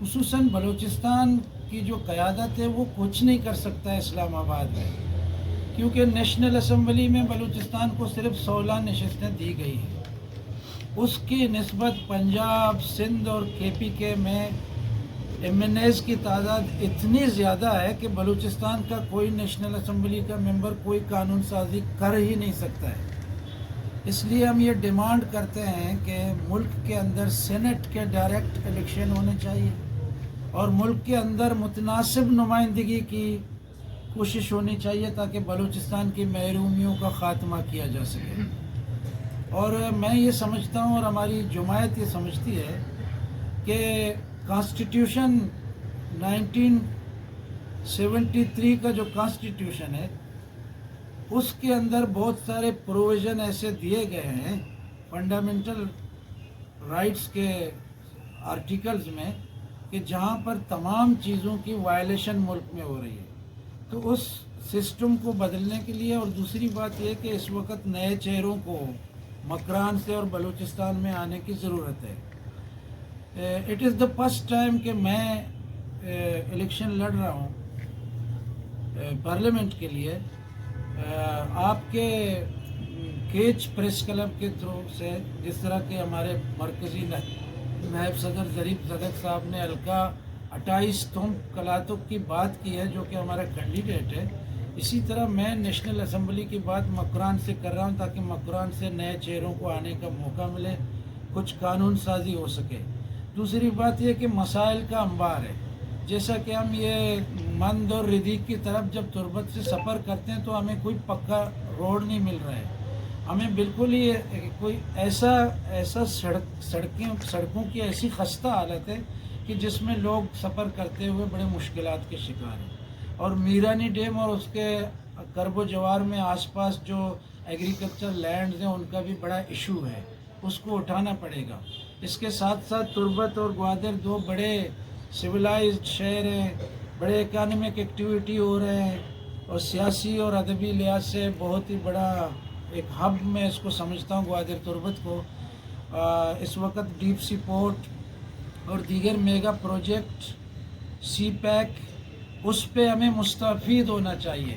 خصوصاً بلوچستان کی جو قیادت ہے وہ کچھ نہیں کر سکتا ہے اسلام آباد میں، کیونکہ نیشنل اسمبلی میں بلوچستان کو صرف 16 نشستیں دی گئی ہیں۔ اس کی نسبت پنجاب، سندھ اور کے پی کے میں ایم این ایز کی تعداد اتنی زیادہ ہے کہ بلوچستان کا کوئی نیشنل اسمبلی کا ممبر کوئی قانون سازی کر ہی نہیں سکتا ہے۔ اس لیے ہم یہ ڈیمانڈ کرتے ہیں کہ ملک کے اندر سینٹ کے ڈائریکٹ الیکشن ہونے چاہیے اور ملک کے اندر متناسب نمائندگی کی کوشش ہونی چاہیے تاکہ بلوچستان کی محرومیوں کا خاتمہ کیا جا سکے۔ اور میں یہ سمجھتا ہوں اور ہماری جماعت یہ سمجھتی ہے کہ کانسٹیٹیوشن 1973 کا جو کانسٹیٹیوشن ہے اس کے اندر بہت سارے پروویژن ایسے دیے گئے ہیں فنڈامنٹل رائٹس کے آرٹیکلز میں کہ جہاں پر تمام چیزوں کی وائلیشن ملک میں ہو رہی ہے، تو اس سسٹم کو بدلنے کے لیے۔ اور دوسری بات یہ کہ اس وقت نئے چہروں کو مکران سے اور بلوچستان میں آنے کی ضرورت ہے۔ It is the first time کہ میں الیکشن لڑ رہا ہوں پارلیمنٹ کے لیے آپ کے کیچ پریس کلب کے تھرو سے، جس طرح کہ ہمارے مرکزی نائب صدر ظریف زدک صاحب نے حلقہ 28 کلاتک کی بات کی ہے جو کہ ہمارا کینڈیڈیٹ ہے، اسی طرح میں نیشنل اسمبلی کی بات مکران سے کر رہا ہوں تاکہ مکران سے نئے چہروں کو آنے کا موقع ملے، کچھ قانون سازی ہو سکے۔ دوسری بات یہ کہ مسائل کا انبار ہے، جیسا کہ ہم یہ مند اور ردیق کی طرف جب تربت سے سفر کرتے ہیں تو ہمیں کوئی پکا روڈ نہیں مل رہا ہے، ہمیں بالکل ہی کوئی ایسا سڑکوں کی ایسی خستہ حالت ہے کہ جس میں لوگ سفر کرتے ہوئے بڑے مشکلات کے شکار ہیں۔ اور میرانی ڈیم اور اس کے کرب و جوار میں آس پاس جو ایگریکلچر لینڈز ہیں ان کا بھی بڑا ایشو ہے، اس کو اٹھانا پڑے گا۔ اس کے ساتھ ساتھ تربت اور گوادر دو بڑے سویلائزڈ شہر ہیں، بڑے اکانومک ایکٹیویٹی ہو رہے ہیں اور سیاسی اور ادبی لحاظ سے بہت ہی بڑا ایک ہب میں اس کو سمجھتا ہوں گوادر تربت کو۔ اس وقت ڈیپ سی پورٹ اور دیگر میگا پروجیکٹ سی پیک اس پہ ہمیں مستفید ہونا چاہیے۔